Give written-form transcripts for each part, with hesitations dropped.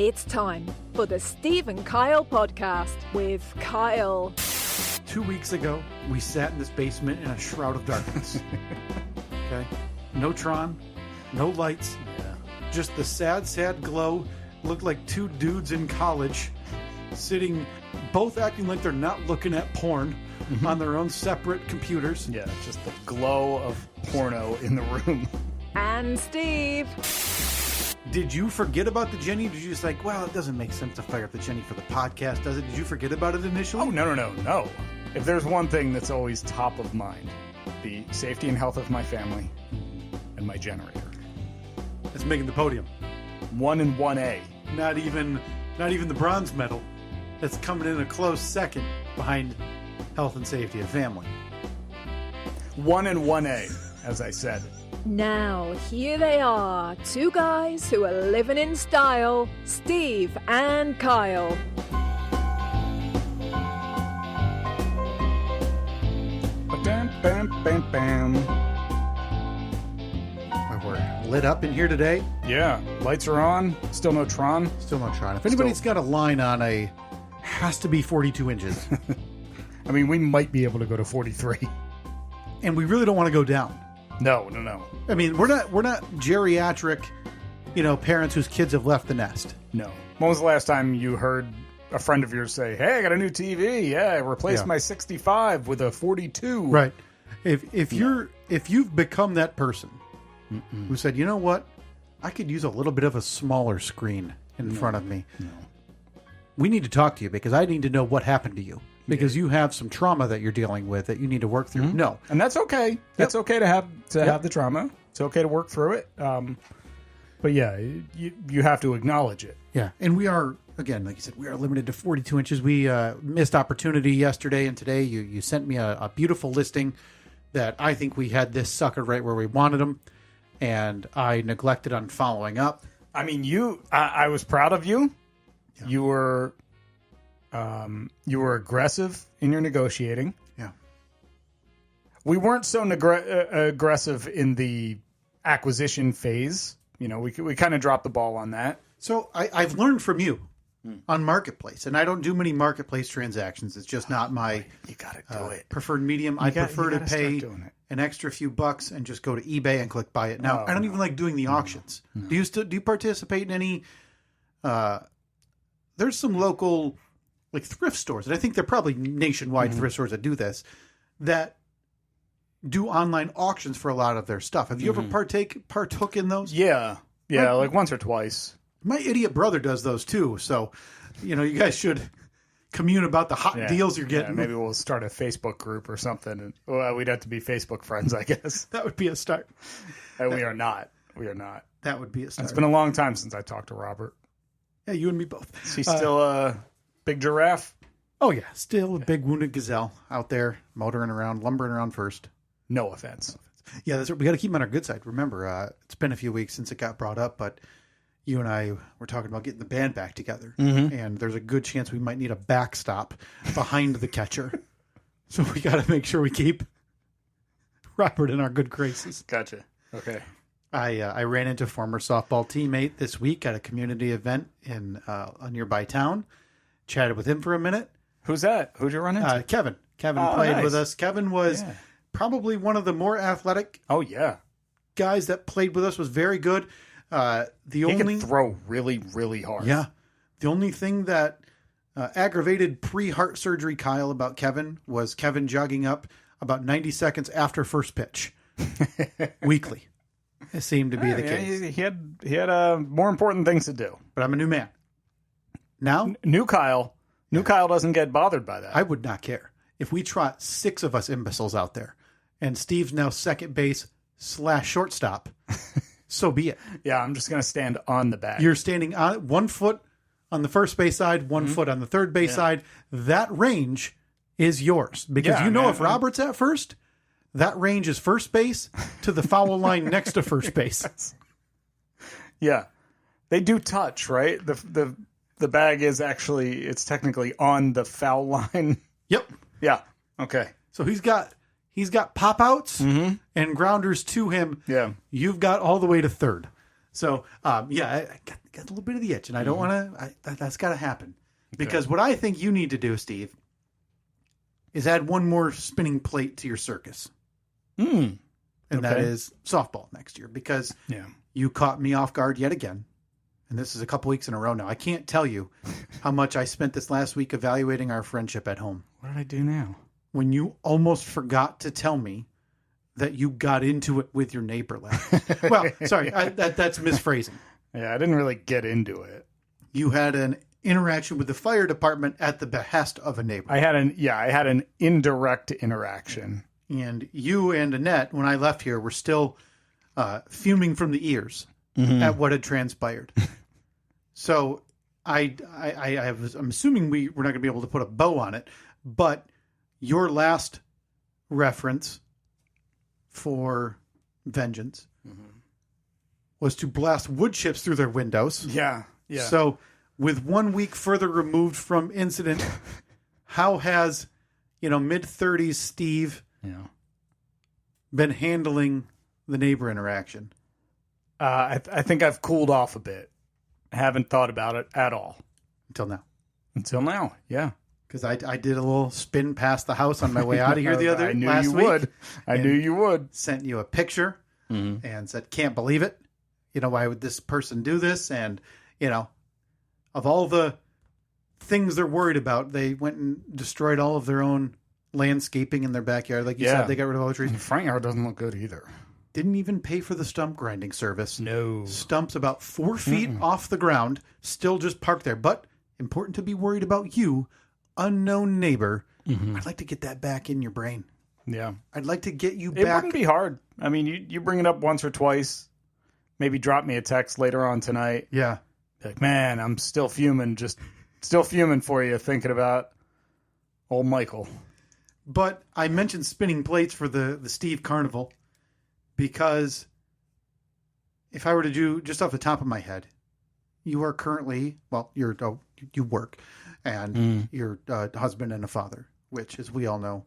It's time for the Steve and Kyle podcast with Kyle. 2 weeks ago, we sat in this basement in a shroud of darkness. Okay? No Tron, no lights, just the sad glow. Looked like two dudes in college sitting, both acting like they're not looking at porn on their own separate computers. Yeah, just the glow of porno in the room. And Steve. Did you forget about the Jenny? Did you just like, well, it doesn't make sense to fire up the Jenny for the podcast, does it? Did you forget about it initially? Oh, no. If there's one thing that's always top of mind, the safety and health of my family and my generator. It's making the podium. 1 and 1A. Not even the bronze medal. That's coming in a close second behind health and safety of family. 1 and 1A, as I said. Now, here they are, two guys who are living in style, Steve and Kyle. Bam. We're lit up in here today. Yeah, lights are on. Still no Tron. Still not trying. If anybody's got a line on has to be 42 inches. I mean, we might be able to go to 43. And we really don't want to go down. No. I mean, we're not geriatric, parents whose kids have left the nest. No. When was the last time you heard a friend of yours say, "Hey, I got a new TV. Yeah, I replaced my 65 with a 42." Right. If you've become that person who said, "You know what? I could use a little bit of a smaller screen in front of me." No. We need to talk to you because I need to know what happened to you. Because you have some trauma that you're dealing with that you need to work through. Mm-hmm. No. And that's okay. That's okay to have the trauma. It's okay to work through it. But yeah, you have to acknowledge it. Yeah. And we are, again, like you said, we are limited to 42 inches. We missed opportunity yesterday and today. You sent me a beautiful listing that I think we had this sucker right where we wanted them. And I neglected on following up. I mean, I was proud of you. Yeah. You were aggressive in your negotiating. Yeah. We weren't so aggressive in the acquisition phase. We kind of dropped the ball on that. So I've learned from you on Marketplace, and I don't do many Marketplace transactions. It's just not my you gotta do it. Preferred medium. I prefer to pay an extra few bucks and just go to eBay and click buy it. Now, I don't even like doing the auctions. No. Do you participate in any? There's some local like thrift stores, and I think they're probably nationwide thrift stores that do this, that do online auctions for a lot of their stuff. Have you ever partook in those? Yeah, like once or twice. My idiot brother does those too, so you guys should commune about the hot deals you're getting. Yeah, maybe we'll start a Facebook group or something. And, we'd have to be Facebook friends, I guess. That would be a start. And we are not. That would be a start. It's been a long time since I talked to Robert. Yeah, you and me both. Is he still a big giraffe? Oh, yeah. Still a big wounded gazelle out there, motoring around, lumbering around first. No offense. Yeah, that's right. We got to keep him on our good side. Remember, it's been a few weeks since it got brought up, but you and I were talking about getting the band back together. Mm-hmm. And there's a good chance we might need a backstop behind the catcher. So we got to make sure we keep Robert in our good graces. Gotcha. Okay. I ran into a former softball teammate this week at a community event in a nearby town. Chatted with him for a minute. Who's that? Who'd you run into? Kevin. Kevin played with us. Kevin was probably one of the more athletic guys that played with us, was very good. He can throw really, really hard. Yeah. The only thing that aggravated pre-heart surgery Kyle about Kevin was Kevin jogging up about 90 seconds after first pitch. Weekly. It seemed to be the case. He had more important things to do. But I'm a new man. Now? New Kyle doesn't get bothered by that. I would not care. If we trot 6 of us imbeciles out there, and Steve's now second base / shortstop, so be it. Yeah, I'm just going to stand on the bag. You're standing on 1 foot on the first base side, 1 foot on the third base side. That range is yours. Because if Robert's at first, that range is first base to the foul line next to first base. Yeah. They do touch, right? The bag is it's technically on the foul line. Yep. Yeah. Okay. So he's got pop outs and grounders to him. Yeah. You've got all the way to third. So, yeah, I got a little bit of the itch, and I don't want to. That's got to happen because what I think you need to do, Steve, is add one more spinning plate to your circus, and that is softball next year because you caught me off guard yet again, and this is a couple weeks in a row now. I can't tell you how much I spent this last week evaluating our friendship at home. What did I do now? When you almost forgot to tell me that you got into it with your neighbor last. Well, sorry, that's misphrasing. Yeah, I didn't really get into it. You had an interaction with the fire department at the behest of a neighbor. I had an indirect interaction. And you and Annette, when I left here, were still fuming from the ears at what had transpired. So I'm assuming we're not going to be able to put a bow on it, but your last reference for vengeance was to blast wood chips through their windows. Yeah. So with 1 week further removed from incident, how has, mid-30s Steve been handling the neighbor interaction? I think I've cooled off a bit. I haven't thought about it at all. Until now, yeah. Because I did a little spin past the house on my way out of here last week. I knew you would. Sent you a picture and said, can't believe it. Why would this person do this? And, of all the things they're worried about, they went and destroyed all of their own landscaping in their backyard. Like you said, they got rid of all the trees. The front yard doesn't look good either. Didn't even pay for the stump grinding service. No. Stumps about 4 feet off the ground, still just parked there. But important to be worried about you, unknown neighbor. I'd like to get that back in your brain. Yeah. I'd like to get you back. It wouldn't be hard. I mean, you bring it up once or twice. Maybe drop me a text later on tonight. Yeah. Like, man, I'm still fuming. Just still fuming for you, thinking about old Michael. But I mentioned spinning plates for the Steve Carnival because if I were to do just off the top of my head, you are currently, you work and you're a husband and a father, which, as we all know,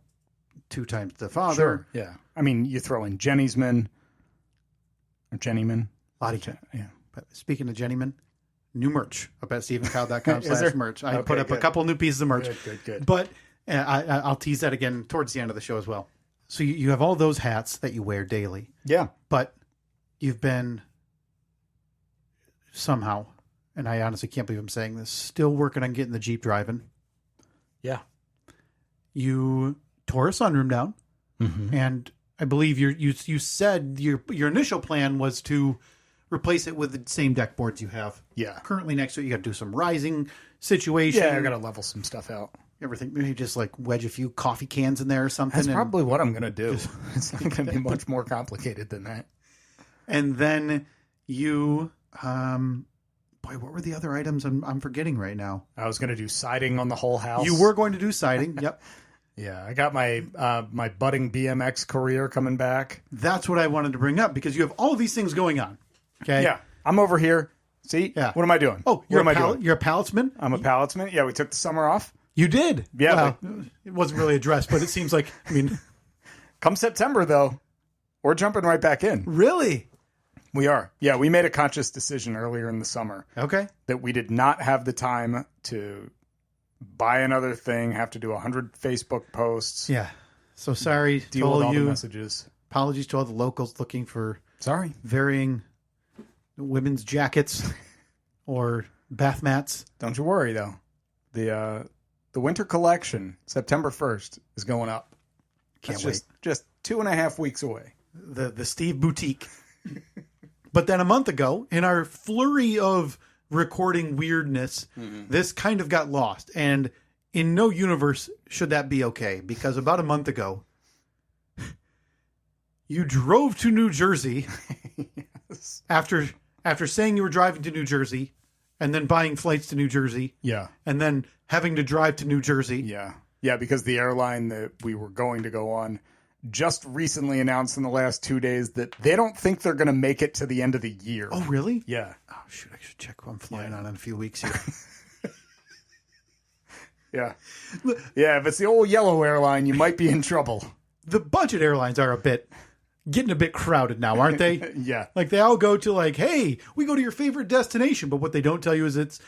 2 times the father. Sure, yeah. I mean, you throw in Jennyman. Or Jennyman. Yeah. But speaking of Jennyman, new merch up at stephenkyle.com/merch. I put up a couple new pieces of merch. Good. But I'll tease that again towards the end of the show as well. So you have all those hats that you wear daily. Yeah. But you've been somehow, and I honestly can't believe I'm saying this, still working on getting the Jeep driving. Yeah. You tore a sunroom down, and I believe you said your initial plan was to replace it with the same deck boards you have. Yeah. Currently next to it, you got to do some rising situation. Yeah, I got to level some stuff out. Everything, maybe just like wedge a few coffee cans in there or something. That's probably what I'm going to do. It's not going to be much more complicated than that. And then you, what were the other items I'm forgetting right now? I was going to do siding on the whole house. You were going to do siding. Yep. Yeah, I got my my budding BMX career coming back. That's what I wanted to bring up because you have all of these things going on. Okay. Yeah, I'm over here. See? Yeah. What am I doing? Oh, you're a palletsman? I'm a palletsman. Yeah, we took the summer off. You did. Yeah. Well, it wasn't really addressed, but it seems like, come September, though, we're jumping right back in. Really? We are. Yeah, we made a conscious decision earlier in the summer. Okay. That we did not have the time to buy another thing, have to do 100 Facebook posts. Yeah. So sorry to deal all with all you. the messages. Apologies to all the locals looking for varying women's jackets or bath mats. Don't you worry, though. The winter collection, September 1st, is going up. Can't wait. Just 2.5 weeks away. The Steve Boutique. But then a month ago, in our flurry of recording weirdness, this kind of got lost. And in no universe should that be okay. Because about a month ago, you drove to New Jersey Yes. after saying you were driving to New Jersey and then buying flights to New Jersey. Yeah. And then having to drive to New Jersey. Yeah. Yeah, because the airline that we were going to go on just recently announced in the last 2 days that they don't think they're going to make it to the end of the year. Oh, really? Yeah. Oh, shoot. I should check who I'm flying on in a few weeks here. Yeah. Yeah, if it's the old yellow airline, you might be in trouble. The budget airlines are a bit getting a bit crowded now, aren't they? Yeah. Like they all go to like, hey, we go to your favorite destination. But what they don't tell you is it's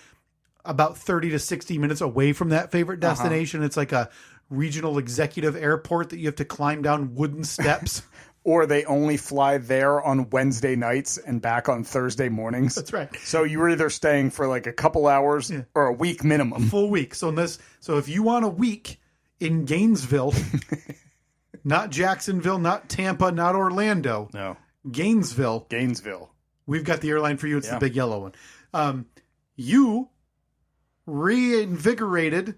about 30 to 60 minutes away from that favorite destination. It's like a regional executive airport that you have to climb down wooden steps. Or they only fly there on Wednesday nights and back on Thursday mornings. That's right. So you were either staying for like a couple hours or a week minimum. Full week. So if you want a week in Gainesville, not Jacksonville, not Tampa, not Orlando. No. Gainesville. We've got the airline for you. It's the big yellow one. You reinvigorated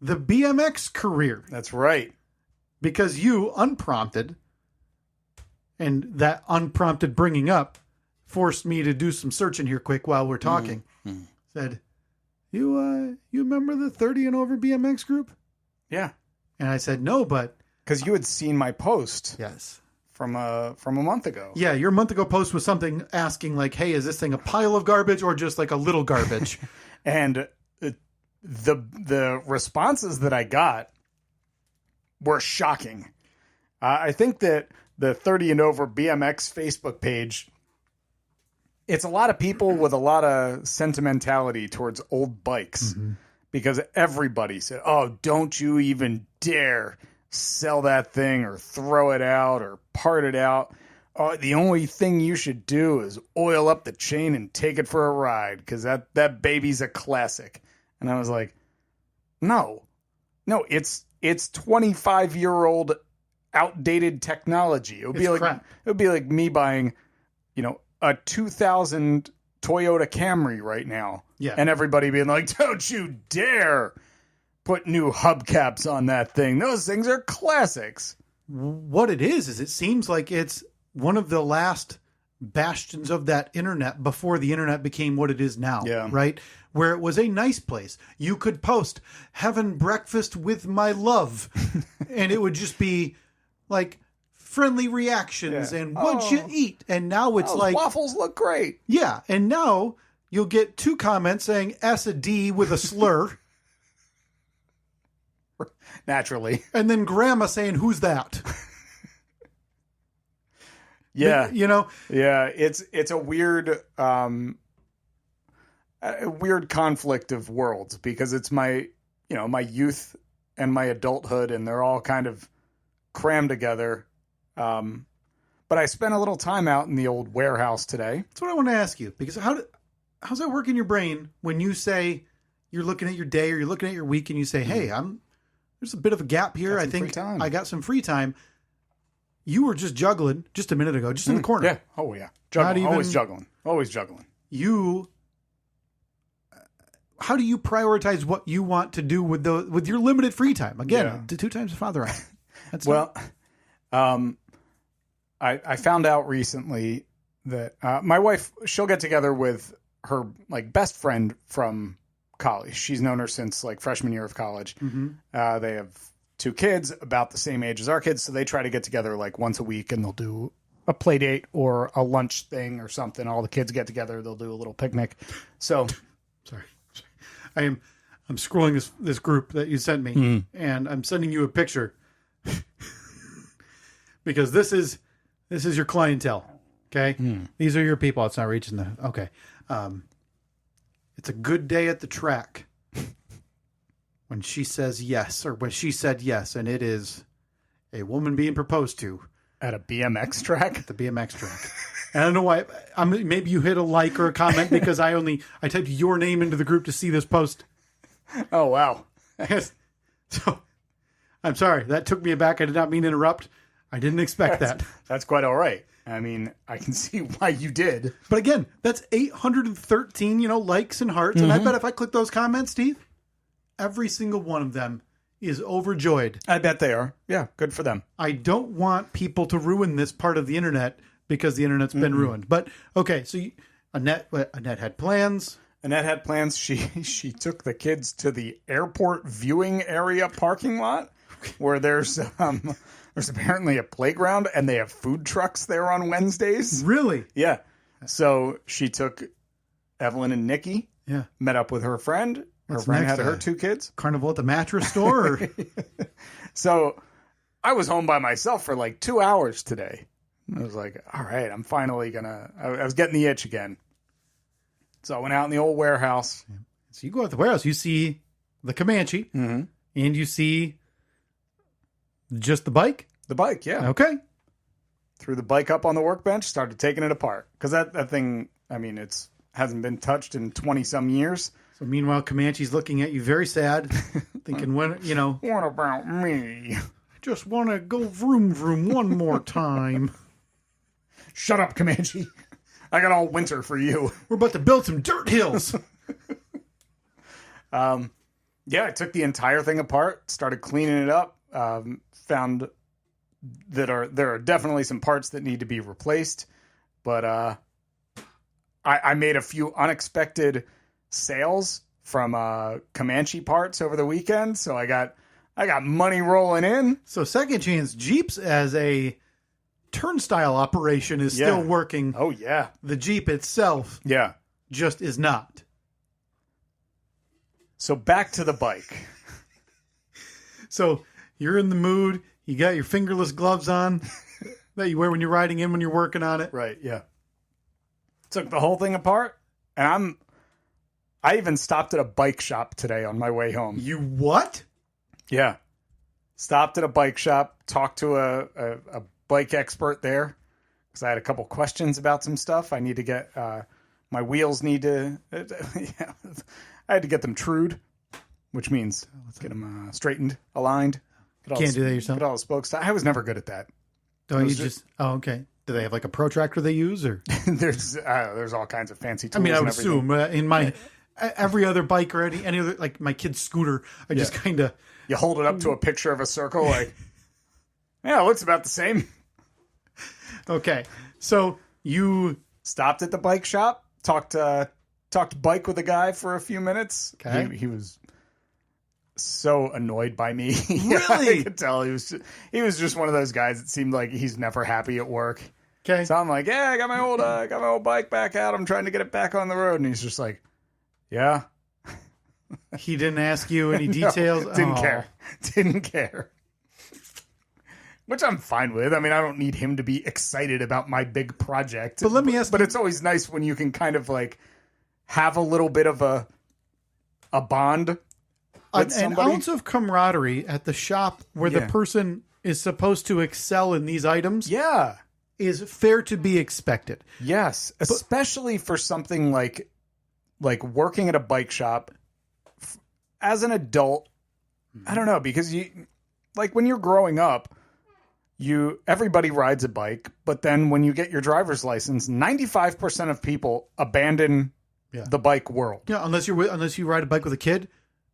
the BMX career. That's right. Because you, unprompted, and that unprompted bringing up forced me to do some searching here quick while we're talking. Said, you remember the 30 and over BMX group? Yeah. And I said, no, but... Because you had seen my post. Yes. From a month ago. Yeah, your month ago post was something asking like, hey, is this thing a pile of garbage or just like a little garbage? And the responses that I got were shocking. I think that the 30 and over BMX Facebook page, it's a lot of people with a lot of sentimentality towards old bikes because everybody said, oh, don't you even dare sell that thing or throw it out or part it out. Oh, the only thing you should do is oil up the chain and take it for a ride because that baby's a classic. And I was like, no, it's 25-year-old outdated technology. It would be like me buying, a 2000 Toyota Camry right now. Yeah. And everybody being like, don't you dare put new hubcaps on that thing. Those things are classics. What it is it seems like it's one of the last bastions of that internet before the internet became what it is now. Yeah. Right? Where it was a nice place. You could post, having breakfast with my love. And it would just be like friendly reactions and what'd you eat? And now it's like... waffles look great. Yeah. And now you'll get 2 comments saying S a D with a slur. Naturally. And then grandma saying, who's that? Yeah. Yeah, it's a weird conflict of worlds because it's my my youth and my adulthood and they're all kind of crammed together. But I spent a little time out in the old warehouse today. That's what I want to ask you, because how's that work in your brain when you say you're looking at your day or you're looking at your week and you say, hey, there's a bit of a gap here. I think I got some free time. You were just juggling just a minute ago, just in the corner. Yeah. Oh yeah. Juggling. Always juggling. How do you prioritize what you want to do with your limited free time? Again, 2 times the father I am. I found out recently that my wife, she'll get together with her like best friend from college. She's known her since like freshman year of college. They have 2 kids about the same age as our kids, so they try to get together like once a week, and they'll do a play date or a lunch thing or something. All the kids get together. They'll do a little picnic. So, sorry. I'm scrolling this group that you sent me, and I'm sending you a picture because this is your clientele. Okay, these are your people. It's not reaching the okay. It's a good day at the track when she says yes, or when she said yes, and it is a woman being proposed to at a BMX track. At the BMX track. And I don't know why. Maybe you hit a like or a comment because I typed your name into the group to see this post. Oh wow! So I'm sorry, that took me aback. I did not mean to interrupt. I didn't expect that. That's quite all right. I mean, I can see why you did. But again, that's 813, likes and hearts. And I bet if I click those comments, Steve, every single one of them is overjoyed. I bet they are. Yeah, good for them. I don't want people to ruin this part of the internet because the internet's been ruined. But okay, so Annette had plans. Annette had plans. She took the kids to the airport viewing area parking lot where there's apparently a playground and they have food trucks there on Wednesdays. Really? Yeah. So she took Evelyn and Nikki. Yeah. Met up with her friend. Her friend had her 2 kids. Carnival at the mattress store? Or? So I was home by myself for like 2 hours today. I was like, all right, I'm finally gonna. I was getting the itch again. So I went out in the old warehouse. So you go out the warehouse, you see the Comanche, and you see just the bike? The bike, yeah. Okay. Threw the bike up on the workbench, started taking it apart. Because that thing, I mean, it's hasn't been touched in 20-some years. So meanwhile, Comanche's looking at you very sad, thinking, what about me? I just want to go vroom vroom one more time. Shut up, Comanche. I got all winter for you. We're about to build some dirt hills. Yeah, I took the entire thing apart, started cleaning it up, found that there are definitely some parts that need to be replaced, but I made a few unexpected sales from Comanche parts over the weekend, so I got money rolling in. So Second Chance Jeeps as a turnstile operation is still working. Oh yeah. The Jeep itself just is not. So back to the bike. So you're in the mood. You got your fingerless gloves on that you wear when you're riding in when you're working on it. Right, yeah. Took the whole thing apart, and I even stopped at a bike shop today on my way home. You what? Yeah. Stopped at a bike shop, talked to a bike expert there, because I had a couple questions about some stuff. I need to get, my wheels need to, I had to get them trued, which means let's get them straightened, aligned. Can't do that yourself? Get all the spokes. I was never good at that. Oh, okay. Do they have like a protractor they use, or there's all kinds of fancy tools? I mean, I would assume in my every other bike or any other, like my kid's scooter, I just kind of you hold it up to a picture of a circle, like yeah, it looks about the same. Okay, so you stopped at the bike shop, talked bike with a guy for a few minutes. Okay, he was so annoyed by me. Really? I could tell he was just one of those guys that seemed like he's never happy at work. Okay. So I'm like, yeah, I got my old bike back out. I'm trying to get it back on the road. And he's just like, yeah. He didn't ask you any details? No, didn't care. Which I'm fine with. I mean, I don't need him to be excited about my big project. But let me ask But it's always nice when you can kind of like have a little bit of a bond. An ounce of camaraderie at the shop where the person is supposed to excel in these items is fair to be expected. Yes, especially for something like working at a bike shop as an adult. I don't know, because when you're growing up, everybody rides a bike, but then when you get your driver's license, 95% of people abandon the bike world. Yeah, unless you ride a bike with a kid.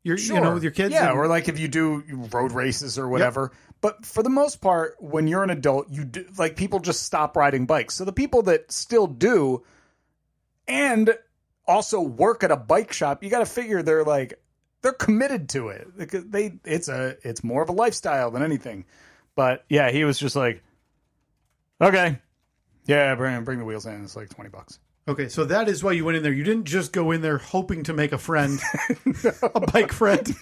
You know, with your kids? Yeah, or like if you do road races or whatever. Yep. But for the most part, when you're an adult, people just stop riding bikes. So the people that still do and also work at a bike shop, you got to figure they're committed to it. It's more of a lifestyle than anything. But yeah, he was just like, okay, yeah, bring the wheels in. It's like $20. Okay, so that is why you went in there. You didn't just go in there hoping to make a friend, a bike friend.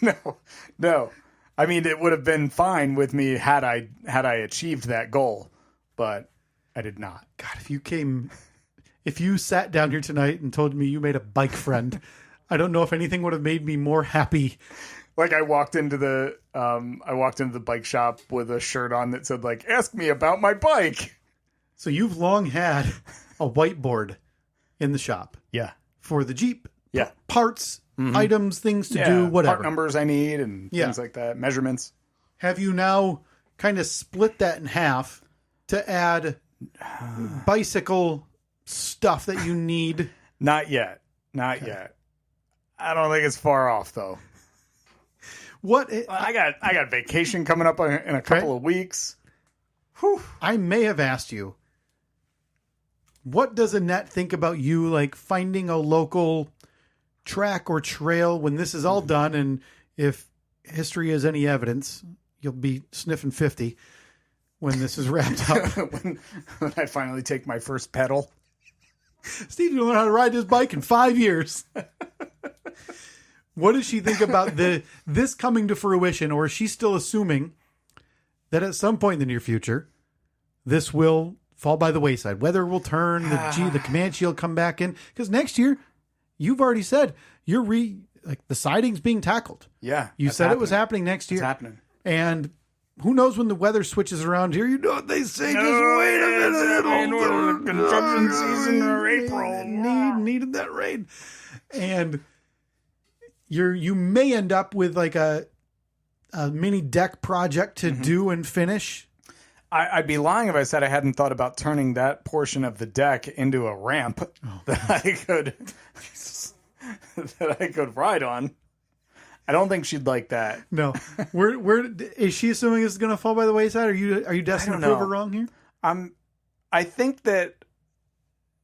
No. I mean, it would have been fine with me had I achieved that goal, but I did not. God, if you sat down here tonight and told me you made a bike friend, I don't know if anything would have made me more happy. Like I walked into the bike shop with a shirt on that said like, "Ask me about my bike." So you've long had a whiteboard in the shop. Yeah. For the Jeep. Yeah. Parts, items, things to do, whatever. Part numbers I need and things like that. Measurements. Have you now kind of split that in half to add bicycle stuff that you need? Not yet. Yet. I don't think it's far off though. I got vacation coming up in a couple of weeks. Whew. I may have asked you, what does Annette think about you, like finding a local track or trail when this is all done? And if history is any evidence, you'll be sniffing 50 when this is wrapped up. when I finally take my first pedal. Steve, you'll learn how to ride this bike in 5 years. What does she think about this coming to fruition? Or is she still assuming that at some point in the near future, this will fall by the wayside. Weather will turn. The Comanche will come back in. Because next year, you've already said the siding's being tackled. Yeah. You said it was happening next year. It's happening. And who knows when the weather switches around here? You know what they say. Just wait a minute. Construction season or April. Needed that rain. And you may end up with like a mini deck project to do and finish. I'd be lying if I said I hadn't thought about turning that portion of the deck into a ramp that I could ride on. I don't think she'd like that. No. Where is she assuming it's going to fall by the wayside? Are you destined to prove her wrong here? I think that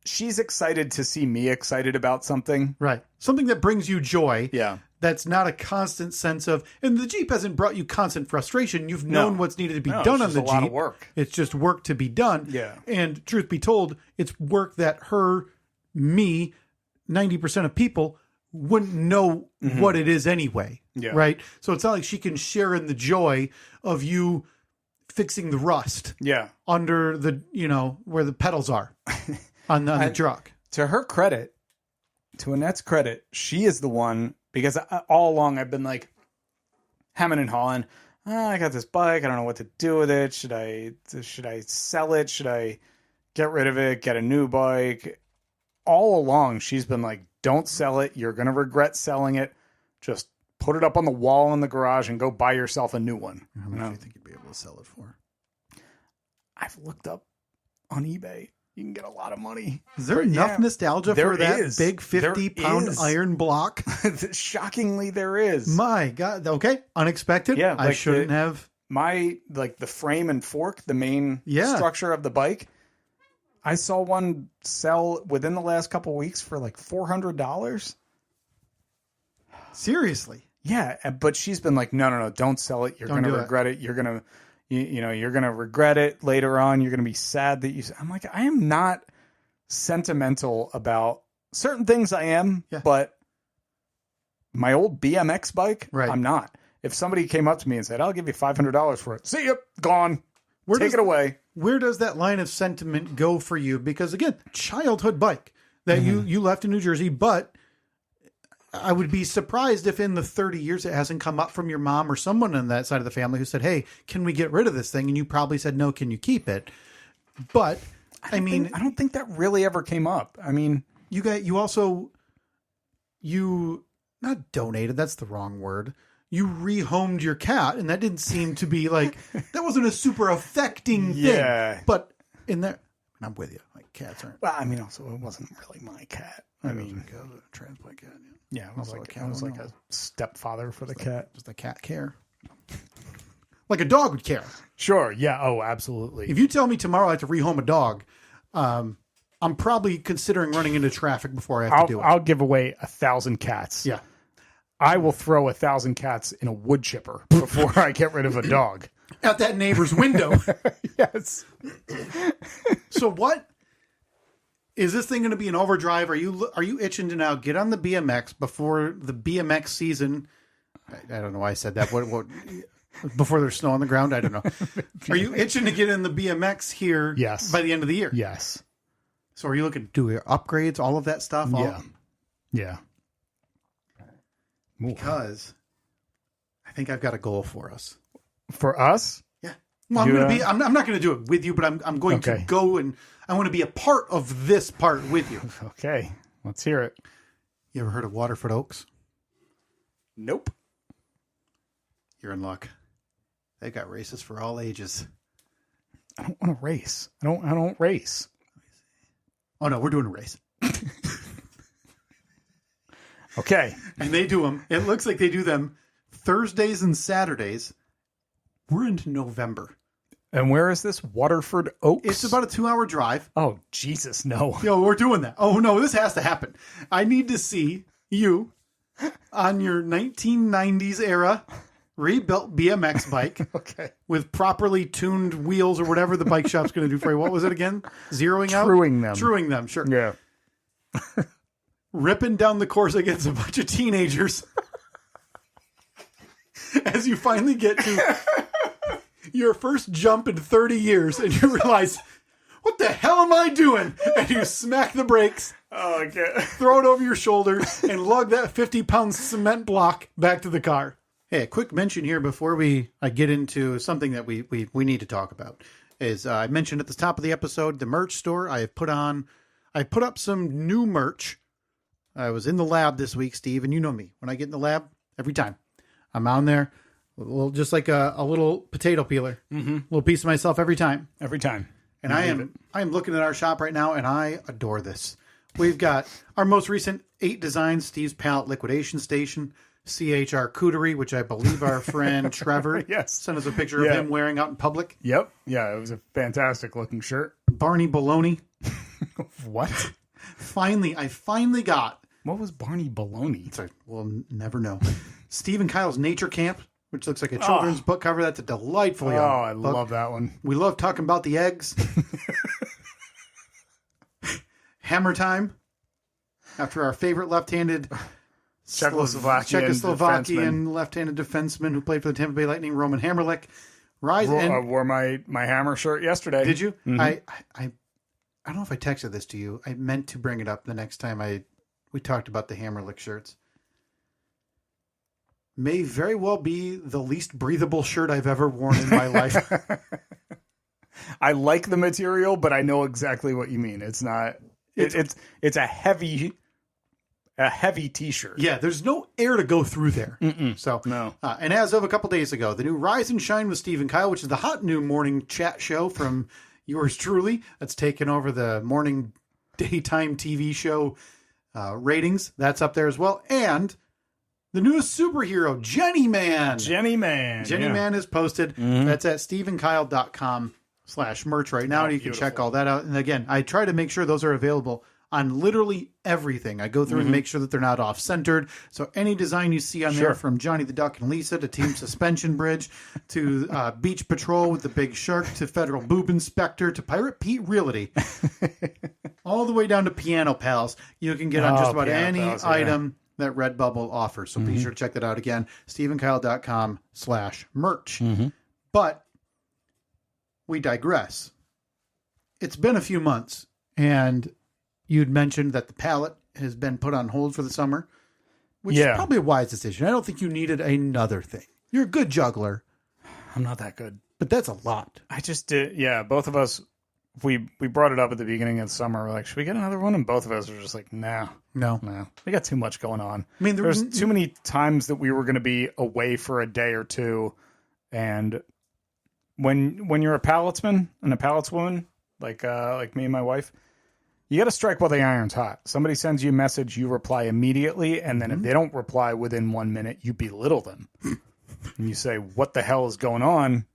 she's excited to see me excited about something. Right. Something that brings you joy. Yeah. That's not a constant sense of, and the Jeep hasn't brought you constant frustration. You've known what's needed to be done on the Jeep. It's a lot of work. It's just work to be done. Yeah. And truth be told, it's work that me, 90% of people wouldn't know what it is anyway. Yeah. Right. So it's not like she can share in the joy of you fixing the rust. Yeah. Under the, where the pedals are on the truck. To her credit, to Annette's credit, she is the one, because all along I've been like hemming and hawing. I got this bike. I don't know what to do with it. Should I sell it? Should I get rid of it? Get a new bike? All along, she's been like, don't sell it. You're going to regret selling it. Just put it up on the wall in the garage and go buy yourself a new one. How much do you think you'd be able to sell it for? I've looked up on eBay. You can get a lot of money. Is there enough nostalgia for that big 50-pound iron block? Shockingly, there is. My God. Okay. Unexpected. Yeah. I shouldn't have. The frame and fork, the main structure of the bike. I saw one sell within the last couple of weeks for like $400. Seriously? Yeah. But she's been like, no, don't sell it. You're going to regret it. You're going to. You're going to regret it later on. You're going to be sad that I'm like, I am not sentimental about certain things. I am, but my old BMX bike, I'm not. If somebody came up to me and said, I'll give you $500 for it. See you, gone. Take it away. Where does that line of sentiment go for you? Because again, childhood bike that you left in New Jersey, but I would be surprised if in the 30 years it hasn't come up from your mom or someone on that side of the family who said, hey, can we get rid of this thing? And you probably said, no, can you keep it? But I don't think that really ever came up. I mean, you not donated. That's the wrong word. You rehomed your cat. And that didn't seem to be that wasn't a super affecting thing. Yeah. But in there, and I'm with you. Like cats aren't. Well, I mean, also it wasn't really my cat. I mean, a transplant cat. Yeah, it was like a stepfather for the cat. Does the cat care? Like a dog would care. Sure. Yeah. Oh, absolutely. If you tell me tomorrow I have to rehome a dog, I'm probably considering running into traffic before I have to do it. I'll give away 1,000 cats. Yeah. I will throw 1,000 cats in a wood chipper before I get rid of a dog. At that neighbor's window. Yes. So what? Is this thing going to be an overdrive? Are you itching to now get on the BMX before the BMX season? I don't know why I said that. What before there's snow on the ground? I don't know. Are you itching to get in the BMX here? Yes. By the end of the year? Yes. So are you looking to do upgrades, all of that stuff? Yeah. Because I think I've got a goal for us. For us? Yeah. Well, I'm not going to do it with you, but I'm going to go and I want to be a part of this part with you. Okay. Let's hear it. You ever heard of Waterford Oaks? Nope. You're in luck. They've got races for all ages. I don't want to race. I don't race. Oh no, we're doing a race. Okay. And they do them. It looks like they do them Thursdays and Saturdays. We're into November. And where is this? Waterford Oaks? It's about a 2-hour drive. Oh, Jesus, no. Yo, we're doing that. Oh, no, this has to happen. I need to see you on your 1990s era rebuilt BMX bike. Okay. With properly tuned wheels or whatever the bike shop's going to do for you. What was it again? Zeroing out? Truing them. Truing them, sure. Yeah. Ripping down the course against a bunch of teenagers. As you finally get to your first jump in 30 years and you realize, what the hell am I doing? And you smack the brakes, Oh, okay. throw it over your shoulder, and lug that 50-pound cement block back to the car. Hey, a quick mention here before I get into something that we need to talk about. Is I mentioned at the top of the episode, the merch store. I put up some new merch. I was in the lab this week, Steve, and you know me. When I get in the lab, every time I'm on there, just like a little potato peeler, little piece of myself every time. Every time. And I am looking at our shop right now, and I adore this. We've got our most recent 8 designs, Steve's Palette Liquidation Station, CHR Cootery, which I believe our friend Trevor sent us a picture of him wearing out in public. Yep. Yeah, it was a fantastic looking shirt. Barney Baloney. What? I finally got. What was Barney Baloney? We'll never know. Steve and Kyle's Nature Camp, which looks like a children's book cover. That's a delightful young I book. love that one. We love talking about the eggs. Hammer Time, after our favorite left-handed Czechoslovakian left-handed defenseman who played for the Tampa Bay Lightning, Roman Hamrlik. I wore my Hammer shirt yesterday. Did you? Mm-hmm. I don't know if I texted this to you. I meant to bring it up the next time we talked about the Hammerlick shirts. May very well be the least breathable shirt I've ever worn in my life. I like the material, but I know exactly what you mean. It's not. It's a heavy T-shirt. Yeah, there's no air to go through there. So no. And as of a couple days ago, the new Rise and Shine with Steve and Kyle, which is the hot new morning chat show from yours truly, that's taken over the morning daytime TV show ratings. That's up there as well. And the newest superhero, Jenny Man. Jenny Man is posted. That's at steveandkyle.com/merch right now. You can check all that out. And again, I try to make sure those are available on literally everything. I go through and make sure that they're not off-centered. So any design you see on there, from Johnny the Duck and Lisa to Team Suspension Bridge to Beach Patrol with the Big Shark to Federal Boob Inspector to Pirate Pete Realty, all the way down to Piano Pals, you can get on just about any item that Redbubble offers. So be sure to check that out again. steveandkyle.com/merch. But we digress. It's been a few months, and you'd mentioned that the palette has been put on hold for the summer, which is probably a wise decision. I don't think you needed another thing. You're a good juggler. I'm not that good. But that's a lot. I just did. Yeah, both of us, we brought it up at the beginning of the summer. We're like, should we get another one? And both of us were just like, no. We got too much going on. I mean, there's too many times that we were going to be away for a day or two. And when you're a palletsman and a palletswoman, like me and my wife, you got to strike while the iron's hot. Somebody sends you a message, you reply immediately, and then if they don't reply within 1 minute, you belittle them. And you say, what the hell is going on?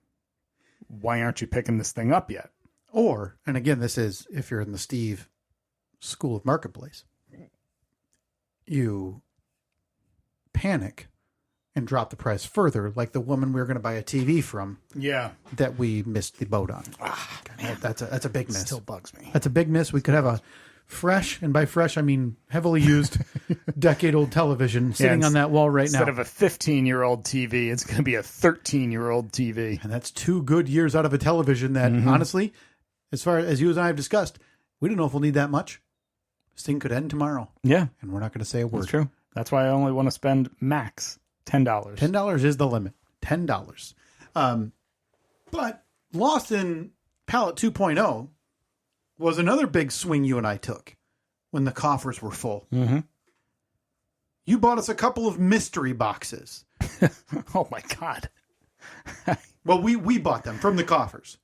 Why aren't you picking this thing up yet? Or, and again, this is if you're in the Steve School of Marketplace, you panic and drop the price further, like the woman we were going to buy a TV from. Yeah. That we missed the boat on. Man, that's a big miss. Still bugs me. That's a big miss. We could have a fresh, and by fresh I mean heavily used, decade-old television sitting on that wall right now. Instead of a 15-year-old TV, it's going to be a 13-year-old TV. And that's 2 good years out of a television that, honestly, as far as you and I have discussed, we don't know if we'll need that much. This thing could end tomorrow. Yeah. And we're not going to say a word. That's true. That's why I only want to spend max $10. $10 is the limit. $10. But Lost in Palette 2.0 was another big swing you and I took when the coffers were full. You bought us a couple of mystery boxes. Oh, my God. Well, we bought them from the coffers.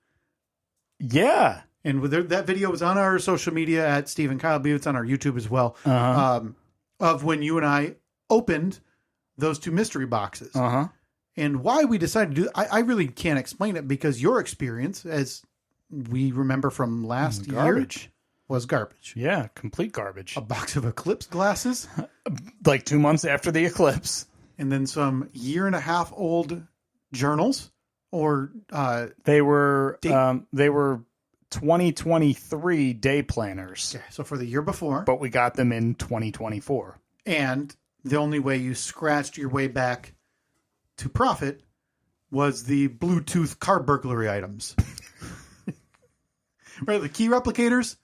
Yeah. And that video was on our social media at Steve and Kyle. I believe it's on our YouTube as well. Of when you and I opened those 2 mystery boxes. And why we decided to do I really can't explain it, because your experience, as we remember from last year, was garbage. Yeah, complete garbage. A box of Eclipse glasses. Like 2 months after the eclipse. And then some 1.5 year old journals. Or they were 2023 day planners. Yeah, so for the year before. But we got them in 2024. And the only way you scratched your way back to profit was the Bluetooth car burglary items. Right, the key replicators.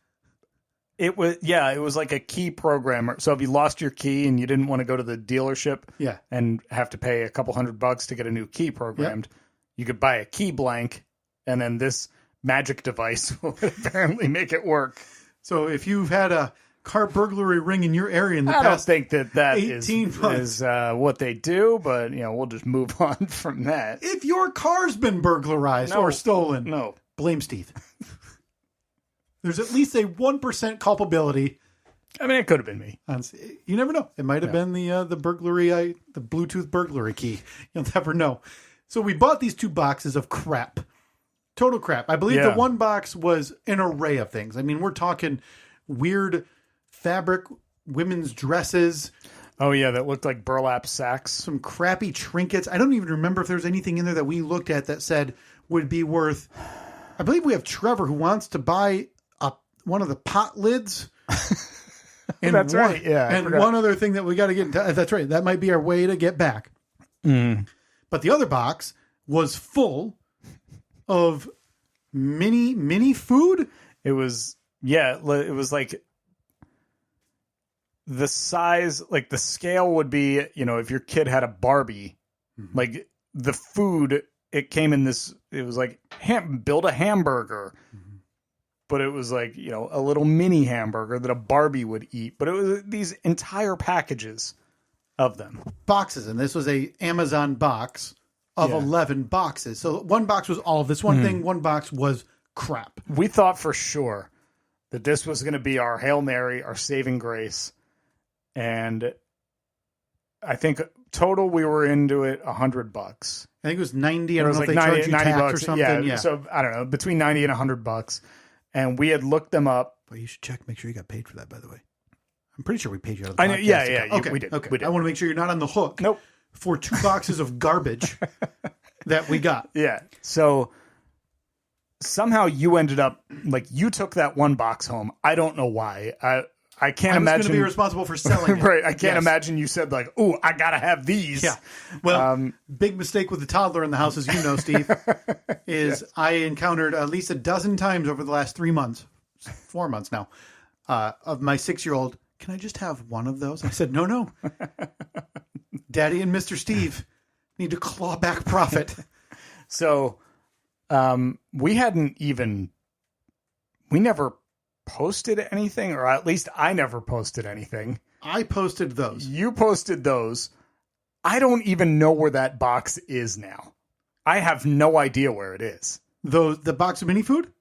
It was like a key programmer. So if you lost your key and you didn't want to go to the dealership and have to pay a couple $100 to get a new key programmed, you could buy a key blank, and then this magic device will apparently make it work. So if you've had a car burglary ring in your area in the I past, don't think that 18 is what they do, but we'll just move on from that. if your car's been burglarized or stolen, No. blame Steve. There's at least a 1% culpability. I mean, it could have been me. You never know. It might have been the burglary, the Bluetooth burglary key. You'll never know. So we bought these 2 boxes of crap. Total crap. I believe the one box was an array of things. I mean, we're talking weird fabric, women's dresses. Oh, yeah, that looked like burlap sacks. Some crappy trinkets. I don't even remember if there's anything in there that we looked at that said would be worth... I believe we have Trevor who wants to buy one of the pot lids. And that's right. Yeah. And one other thing that we got to get into. That's right. That might be our way to get back. But the other box was full of mini food. It was like the size, like the scale would be, if your kid had a Barbie, like the food, it came in this, it was like build a hamburger. But it was like, a little mini hamburger that a Barbie would eat. But it was these entire packages of them. Boxes. And this was a Amazon box of 11 boxes. So one box was all of this one thing. One box was crap. We thought for sure that this was going to be our Hail Mary, our saving grace. And I think total we were into it $100. I think it was 90. I don't know if like they 90, charge you 90 tax bucks or something. Yeah. So I don't know, between 90 and $100. And we had looked them up. But you should check, make sure you got paid for that, by the way. I'm pretty sure we paid you out of the I know, podcast. Okay. We did. Okay. We did. I want to make sure you're not on the hook. Nope. For 2 boxes of garbage that we got. Yeah. So somehow you ended up, like, you took that one box home. I don't know why. I can't imagine. I was going to be responsible for selling it. Right. I can't imagine you said, like, "Ooh, I got to have these." Yeah. Well, big mistake with the toddler in the house, as you know, Steve, is I encountered at least a dozen times over the last 3 months, 4 months now, of my 6-year-old. Can I just have one of those? I said, no. Daddy and Mr. Steve need to claw back profit. So we never posted anything, or at least I never posted anything. I posted those. You posted those. I don't even know where that box is now. I have no idea where it is. The box of mini food?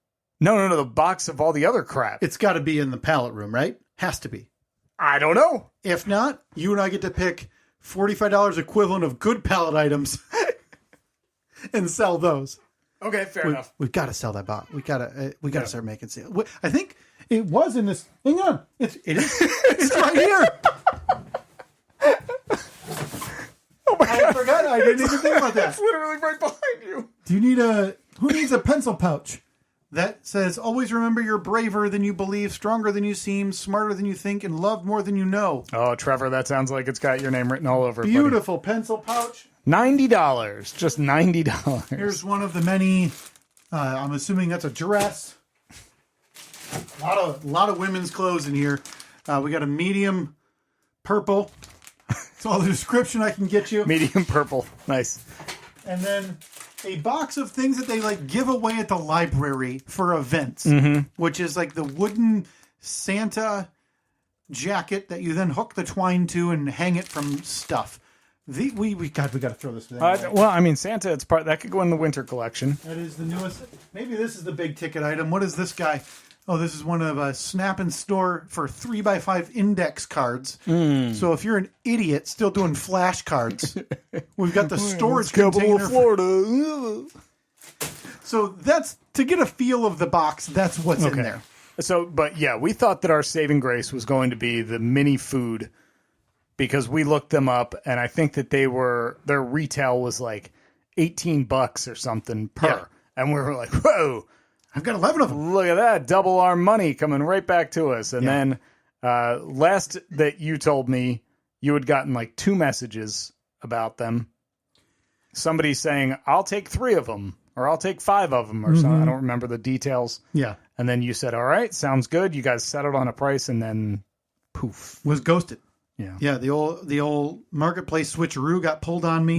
No, the box of all the other crap. It's got to be in the pallet room, right? Has to be. I don't know. If not, you and I get to pick $45 equivalent of good pallet items and sell those. Okay, fair enough. We've got to sell that box. We got to start making sales. I think it was in this. Hang on, it is. It's right here. Oh my God! I forgot. I didn't even think about that. It's literally right behind you. Do you need who needs a pencil pouch that says, "Always remember you're braver than you believe, stronger than you seem, smarter than you think, and loved more than you know." Oh, Trevor, that sounds like it's got your name written all over it. Beautiful pencil pouch. $90. Just $90. Here's one of the many. I'm assuming that's a dress. A lot of women's clothes in here. We got a medium purple. It's all the description I can get you. Medium purple. Nice. And then a box of things that they like give away at the library for events, which is like the wooden Santa jacket that you then hook the twine to and hang it from stuff. We got to throw this thing away. Well, I mean, Santa, it's part that could go in the winter collection. That is the newest. Maybe this is the big ticket item. What is this guy? Oh, this is one of a Snap and Store for 3x5 index cards. So if you're an idiot still doing flashcards, we've got the storage container. Florida. So that's to get a feel of the box. That's what's in there. So, but yeah, we thought that our saving grace was going to be the mini food because we looked them up, and I think that their retail was like $18 or something per, Yeah. and we were like, whoa. I've got 11 of them. Look at that. Double our money coming right back to us. And then last that you told me, you had gotten like 2 messages about them. Somebody saying, I'll take 3 of them or I'll take 5 of them or something. I don't remember the details. Yeah. And then you said, all right, sounds good. You guys settled on a price, and then poof. Was ghosted. Yeah. Yeah, the old marketplace switcheroo got pulled on me.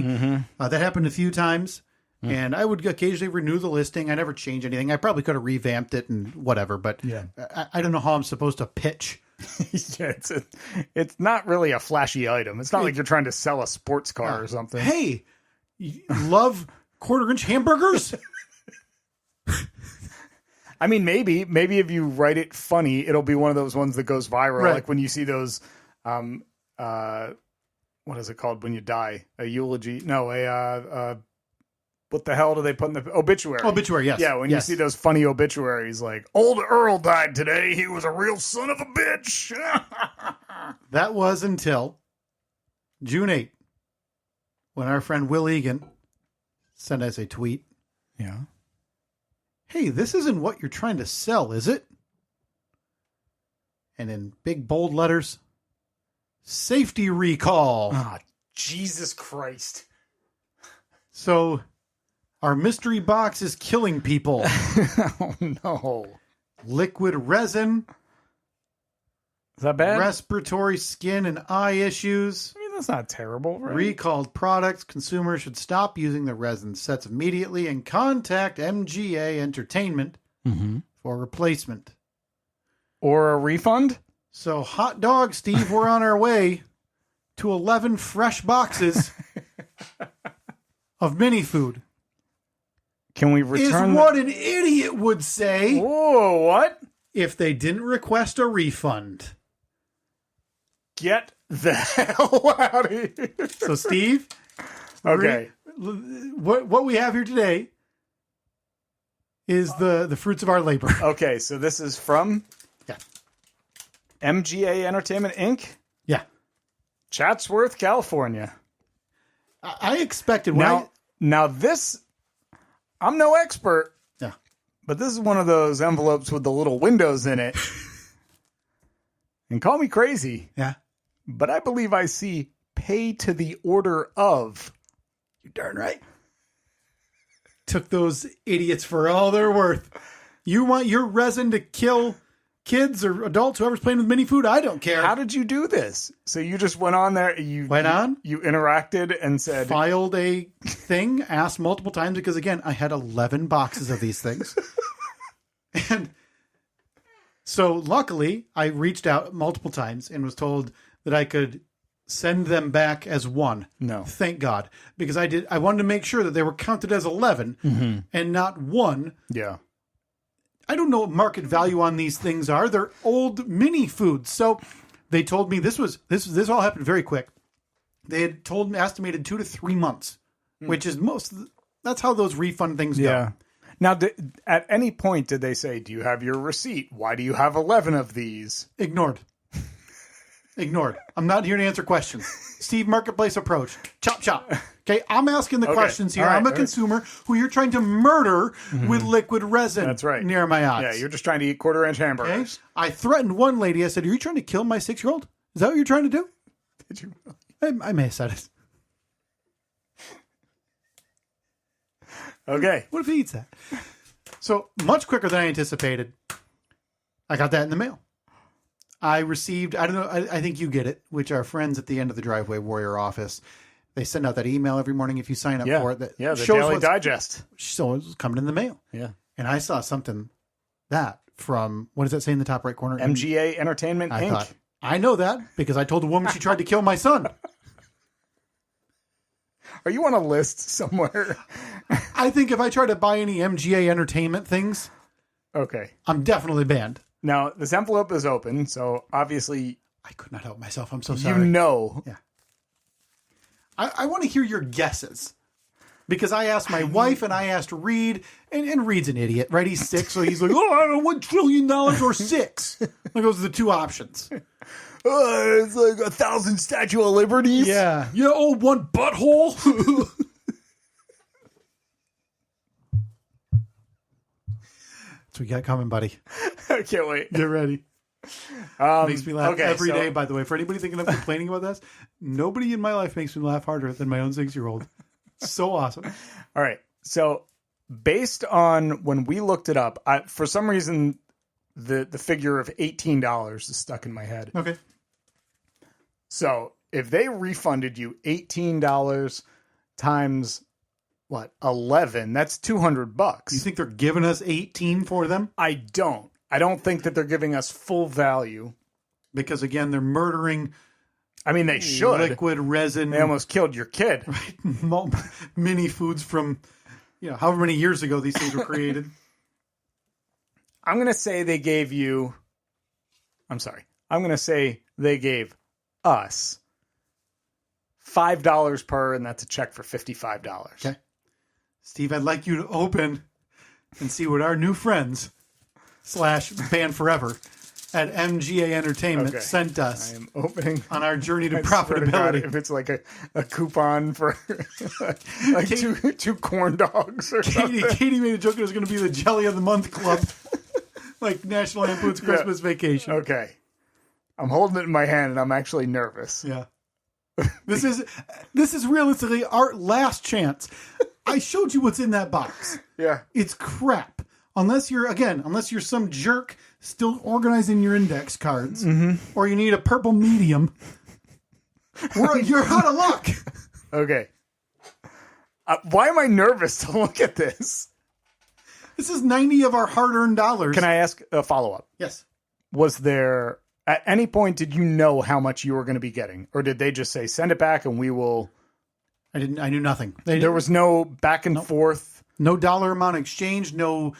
That happened a few times. And I would occasionally renew the listing. I never changed anything. I probably could have revamped it and whatever, but I don't know how I'm supposed to pitch. Yeah, it's not really a flashy item. It's not like you're trying to sell a sports car or something. Hey, you love quarter-inch hamburgers? I mean, maybe if you write it funny, it'll be one of those ones that goes viral. Right. Like when you see those, what is it called when you die? A eulogy? No, what the hell do they put in the obituary? Obituary, yes. Yeah, when you see those funny obituaries, like old Earl died today. He was a real son of a bitch. That was until June 8th, when our friend Will Egan sent us a tweet. Yeah. Hey, this isn't what you're trying to sell, is it? And in big bold letters, safety recall. Oh, Jesus Christ. So our mystery box is killing people. Oh, no. Liquid resin. Is that bad? Respiratory, skin, and eye issues. I mean, that's not terrible, right? Recalled products. Consumers should stop using the resin sets immediately and contact MGA Entertainment for replacement. Or a refund? So, hot dog, Steve, we're on our way to 11 fresh boxes of mini food. Can we return? Is what an idiot would say. Whoa, what? If they didn't request a refund. Get the hell out of here. So, Steve, okay. What we have here today is the fruits of our labor. Okay, so this is from Yeah. MGA Entertainment Inc. Yeah. Chatsworth, California. I expected now this, I'm no expert. Yeah. But this is one of those envelopes with the little windows in it. And call me crazy. Yeah. But I believe I see pay to the order of. You're darn right. Took those idiots for all they're worth. You want your resin to kill kids or adults, whoever's playing with mini food? I don't care. How did you do this? So you just went on there, you interacted and said, filed a thing, asked multiple times because again, I had 11 boxes of these things. And so luckily I reached out multiple times and was told that I could send them back as one. No. Thank God. Because I wanted to make sure that they were counted as 11 and not one. Yeah. I don't know what market value on these things are. They're old mini foods. So they told me this all happened very quick. They had told me estimated 2 to 3 months, which is that's how those refund things go. Yeah. Now, at any point did they say, do you have your receipt? Why do you have 11 of these? Ignored. I'm not here to answer questions. Steve, marketplace approach. Chop, chop. Okay, I'm asking the questions here. All right, I'm a consumer who you're trying to murder with liquid resin. That's right. Near my eyes. Yeah, you're just trying to eat quarter-inch hamburgers. Okay? I threatened one lady. I said, are you trying to kill my 6-year-old? Is that what you're trying to do? Did you really? I may have said it. Okay. What if he eats that? So, much quicker than I anticipated, I got that in the mail. I received, I don't know, I think you get it, which our friends at the end of the Driveway Warrior office, they send out that email every morning if you sign up for it. That the shows Daily Digest. So it's coming in the mail. Yeah. And I saw something from, what does that say in the top right corner? MGA Entertainment I Inc. thought, I know that because I told the woman she tried to kill my son. Are you on a list somewhere? I think if I try to buy any MGA Entertainment things, okay, I'm definitely banned. Now, this envelope is open, so obviously I could not help myself. I'm so sorry. you know. Yeah. I want to hear your guesses. Because I asked my wife and I asked Reed, and Reed's an idiot, right? He's 6, so he's like, oh, I don't know, $1 trillion or 6. Like, those are the two options. It's like 1,000 Statue of Liberties. Yeah. Yeah, oh, one butthole. That's what we got coming, buddy. I can't wait. Get ready. Makes me laugh every day, by the way. For anybody thinking I'm complaining about this, nobody in my life makes me laugh harder than my own 6-year-old. So awesome. All right. So based on when we looked it up, for some reason, the figure of $18 is stuck in my head. Okay. So if they refunded you $18 times what 11, that's $200. You think they're giving us 18 for them? I don't think that they're giving us full value because again, they're murdering. I mean, they should. Liquid resin. They almost killed your kid. Right? Mini foods from, however many years ago these things were created. I'm going to say they gave you. I'm sorry. I'm going to say they gave us $5 per, and that's a check for $55. Okay. Steve, I'd like you to open and see what our new friends / band forever at MGA Entertainment sent us. I am opening on our journey to I swear to God, profitability. if it's like a coupon for like two corn dogs or something. Katie made a joke it was going to be the Jelly of the Month Club, like National Lampoon's Christmas Vacation. Okay. I'm holding it in my hand and I'm actually nervous. Yeah. This is realistically our last chance. I showed you what's in that box. Yeah. It's crap. Unless you're some jerk still organizing your index cards, or you need a purple medium, you're out of luck. Okay. Why am I nervous to look at this? This is 90 of our hard-earned dollars. Can I ask a follow-up? Yes. Was there, at any point, did you know how much you were going to be getting? Or did they just say, send it back and we will... I knew nothing. There was no back and forth? No dollar amount exchange, no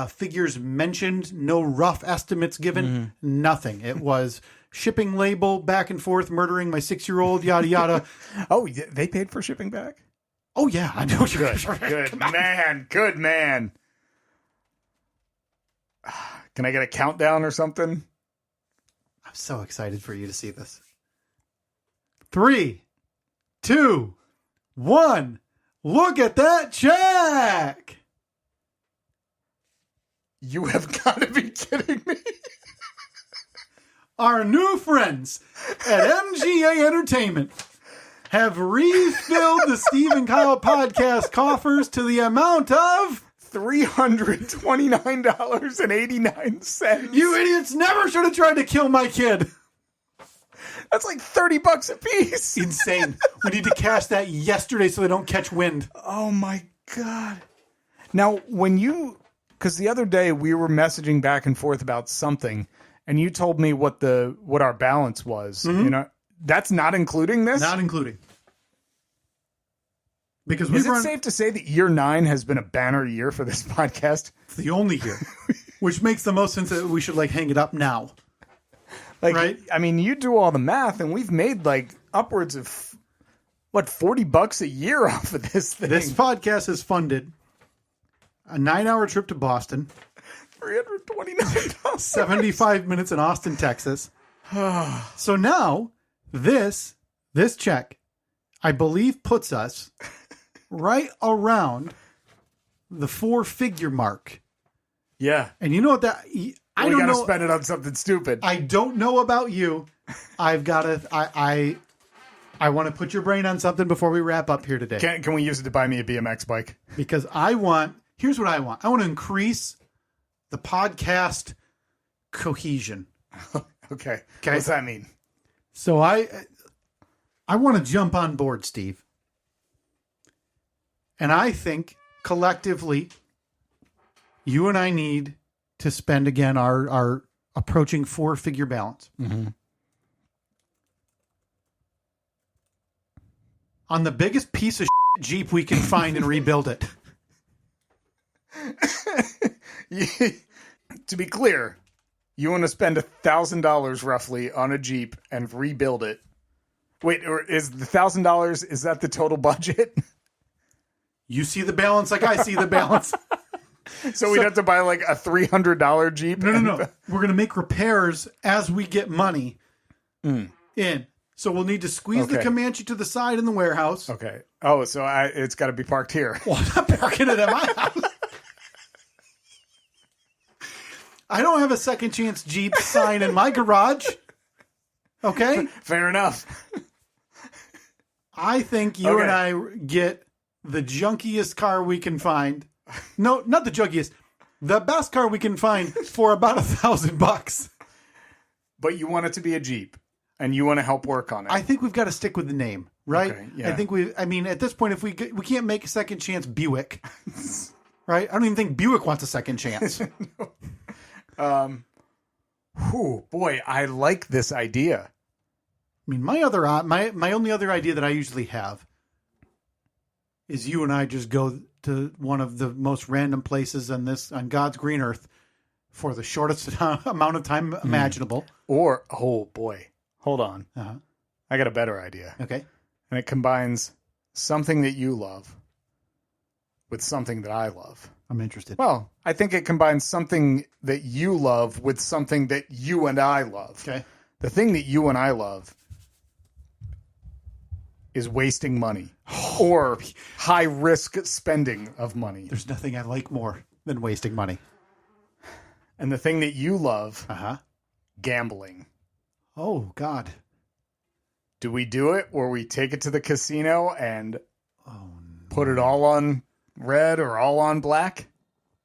figures mentioned, no rough estimates given, nothing. It was shipping label, back and forth, murdering my 6-year-old, yada, yada. Oh, they paid for shipping back? Oh, yeah. I know. Good man. Can I get a countdown or something? I'm so excited for you to see this. 3, 2, 1. Look at that check. You have got to be kidding me. Our new friends at MGA Entertainment have refilled the Steve and Kyle podcast coffers to the amount of $329.89. You idiots never should have tried to kill my kid. That's like $30 a piece. Insane. We need to cash that yesterday so they don't catch wind. Oh my God. Now, because the other day we were messaging back and forth about something, and you told me what our balance was. That's not including this? Not including. Because is it safe to say that year 9 has been a banner year for this podcast? It's the only year, which makes the most sense that we should hang it up now. Right? I mean, you do all the math, and we've made upwards of $40 a year off of this thing. This podcast has funded a 9-hour trip to Boston, $329, 75 minutes in Austin, Texas. So now this check, I believe, puts us right around the 4-figure mark. Yeah. And you know what that... I don't know. Spend it on something stupid. I don't know about you. I've got to... I want to put your brain on something before we wrap up here today. Can we use it to buy me a BMX bike? Because here's what I want. I want to increase the podcast cohesion. Okay. What's that mean? So I want to jump on board, Steve. And I think collectively, you and I need to spend again our approaching 4-figure balance on the biggest piece of Jeep we can find and rebuild it. To be clear, you want to spend $1,000 roughly on a Jeep and rebuild it. Wait, or is the $1,000, is that the total budget? You see the balance like I see the balance. So we'd have to buy a $300 Jeep? No. We're going to make repairs as we get money in. So we'll need to squeeze the Comanche to the side in the warehouse. Okay. Oh, so it's got to be parked here. Well, I'm not parking it at my house. I don't have a second chance Jeep sign in my garage. Okay? Fair enough. I think you and I get the junkiest car we can find. No, not the junkiest. The best car we can find for about $1,000. But you want it to be a Jeep, and you want to help work on it. I think we've got to stick with the name, right? Okay, yeah. I mean, at this point, if we can't make a second chance Buick, right? I don't even think Buick wants a second chance. Boy, I like this idea. I mean, my only other idea that I usually have is you and I just go to one of the most random places on God's green earth for the shortest amount of time imaginable. Or, oh boy, hold on. Uh-huh. I got a better idea. Okay. And it combines something that you love with something that I love. I'm interested. Well, I think it combines something that you love with something that you and I love. Okay. The thing that you and I love is wasting money or high risk spending of money. There's nothing I like more than wasting money. And the thing that you love, gambling. Oh, God. Do we do it or we take it to the casino and put it all on red or all on black?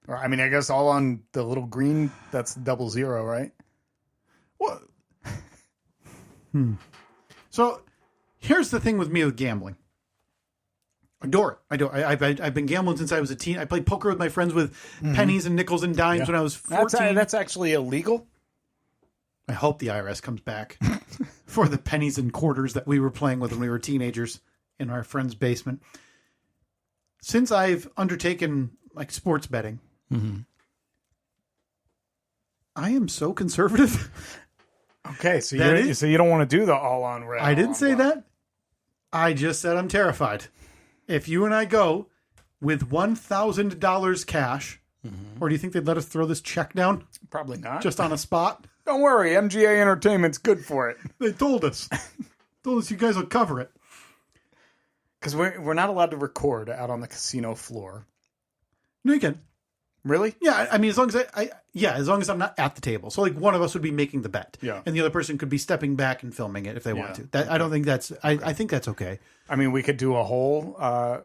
Or, I mean, I guess all on the little green. That's 00, right? What? So here's the thing with me with gambling. I adore it. I've been gambling since I was a teen. I played poker with my friends with pennies and nickels and dimes when I was 14. That's actually illegal. I hope the IRS comes back for the pennies and quarters that we were playing with when we were teenagers in our friend's basement. Since I've undertaken like sports betting, I am so conservative. Okay, so you don't want to do the all on red. I didn't say that. I just said I'm terrified. If you and I go with $1,000 cash, or do you think they'd let us throw this check down? Probably not. Just on a spot? Don't worry, MGA Entertainment's good for it. They told us. You guys will cover it. Because we're not allowed to record out on the casino floor. No, you can. Really? Yeah, I mean, as long as I'm not at the table. So, like, one of us would be making the bet, and the other person could be stepping back and filming it if they want to. I don't think that's. I think that's okay. I mean, we could do a whole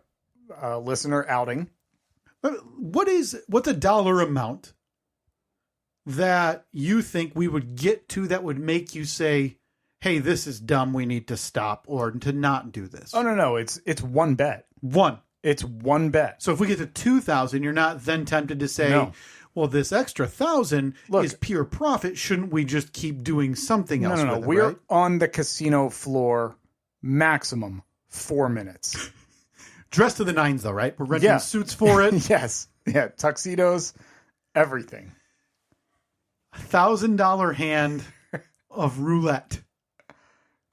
listener outing. But what's a dollar amount that you think we would get to that would make you say, "Hey, this is dumb. We need to stop," or to not do this? Oh no! It's one bet. It's one bet. So if we get to 2,000, you're not then tempted to say, no. Well, this extra 1,000 is pure profit. Shouldn't we just keep doing something else? No. We're on the casino floor maximum 4 minutes. Dressed to the nines, though, right? We're renting suits for it. Yes. Yeah. Tuxedos, everything. $1,000 hand of roulette.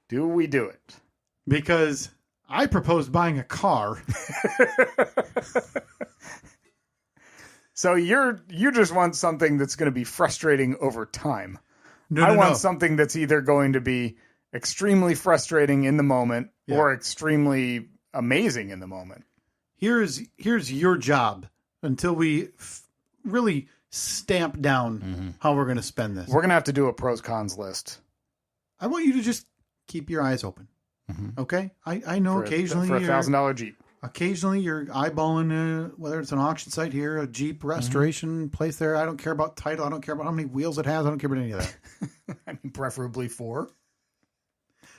Do we do it? Because I proposed buying a car. So you just want something that's going to be frustrating over time. I want something that's either going to be extremely frustrating in the moment or extremely amazing in the moment. Here's your job until we really stamp down how we're going to spend this. We're going to have to do a pros cons list. I want you to just keep your eyes open. Okay? I know occasionally for a $1,000 Jeep. Occasionally you're eyeballing whether it's an auction site here, a Jeep restoration place there. I don't care about title. I don't care about how many wheels it has. I don't care about any of that. I mean, preferably 4.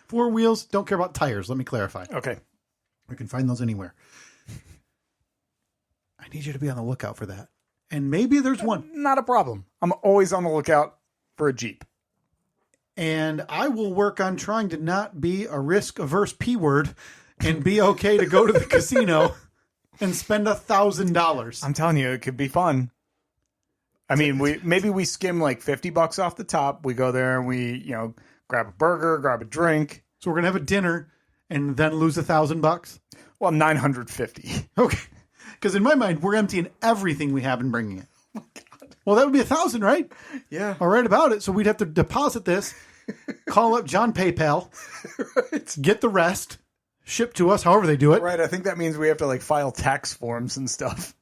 4 wheels. Don't care about tires. Let me clarify. Okay. We can find those anywhere. I need you to be on the lookout for that. And maybe there's one. Not a problem. I'm always on the lookout for a Jeep. And I will work on trying to not be a risk-averse P-word and be okay to go to the casino and spend $1,000. I'm telling you, it could be fun. I mean, we skim like $50 off the top. We go there and we, grab a burger, grab a drink. So we're gonna have a dinner and then lose $1,000. Well, $950. Okay, because in my mind, we're emptying everything we have and bringing it. Oh my God. Well, that would be $1,000, right? Yeah. All right about it. So we'd have to deposit this, call up John PayPal, get the rest. Shipped to us, however they do it. Right, I think that means we have to file tax forms and stuff.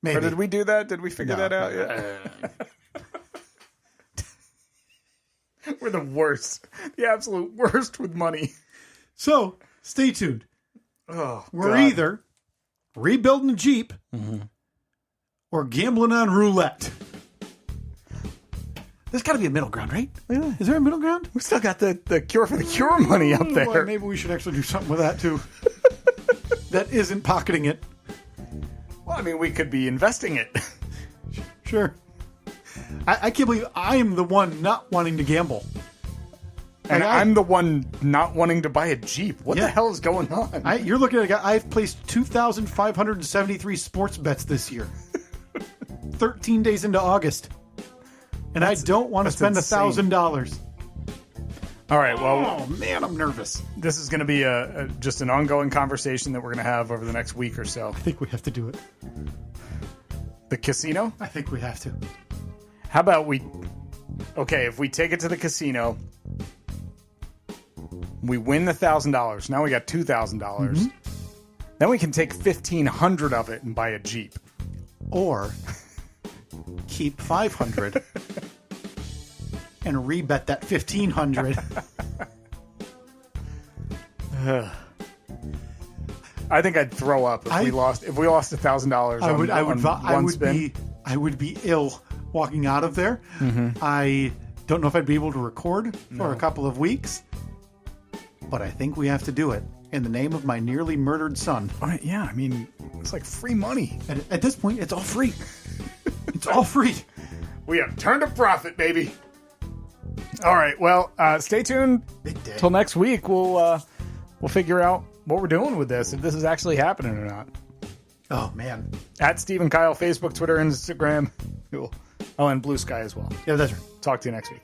Maybe. Or did we do that? Did we figure that out? Yeah. We're the worst. The absolute worst with money. So, stay tuned. Oh, We're either rebuilding a Jeep or gambling on roulette. There's got to be a middle ground, right? Is there a middle ground? We still got the Cure for the Cure money up there. Well, maybe we should actually do something with that, too. That isn't pocketing it. Well, I mean, we could be investing it. Sure. I can't believe I'm the one not wanting to gamble. And I'm the one not wanting to buy a Jeep. What the hell is going on? You're looking at a guy. I've placed 2,573 sports bets this year. 13 days into August. And I don't want to spend $1,000. All right, well... Oh, man, I'm nervous. This is going to be just an ongoing conversation that we're going to have over the next week or so. I think we have to do it. The casino? I think we have to. How about we... Okay, if we take it to the casino, we win the $1,000. Now we got $2,000. Mm-hmm. Then we can take $1,500 of it and buy a Jeep. Or keep $500 and rebet that $1,500. I think I'd throw up if we lost $1,000. I would be ill walking out of there. Mm-hmm. I don't know if I'd be able to record for a couple of weeks, but I think we have to do it in the name of my nearly murdered son. Yeah, I mean, it's like free money. At this point, it's all free. It's all free. We have turned a profit, baby. All right, well, stay tuned till next week. We'll figure out what we're doing with this, if this is actually happening or not. Oh, man. At Steve and Kyle, Facebook, Twitter, Instagram. Cool. Oh, and Blue Sky as well. Yeah, that's right. Talk to you next week.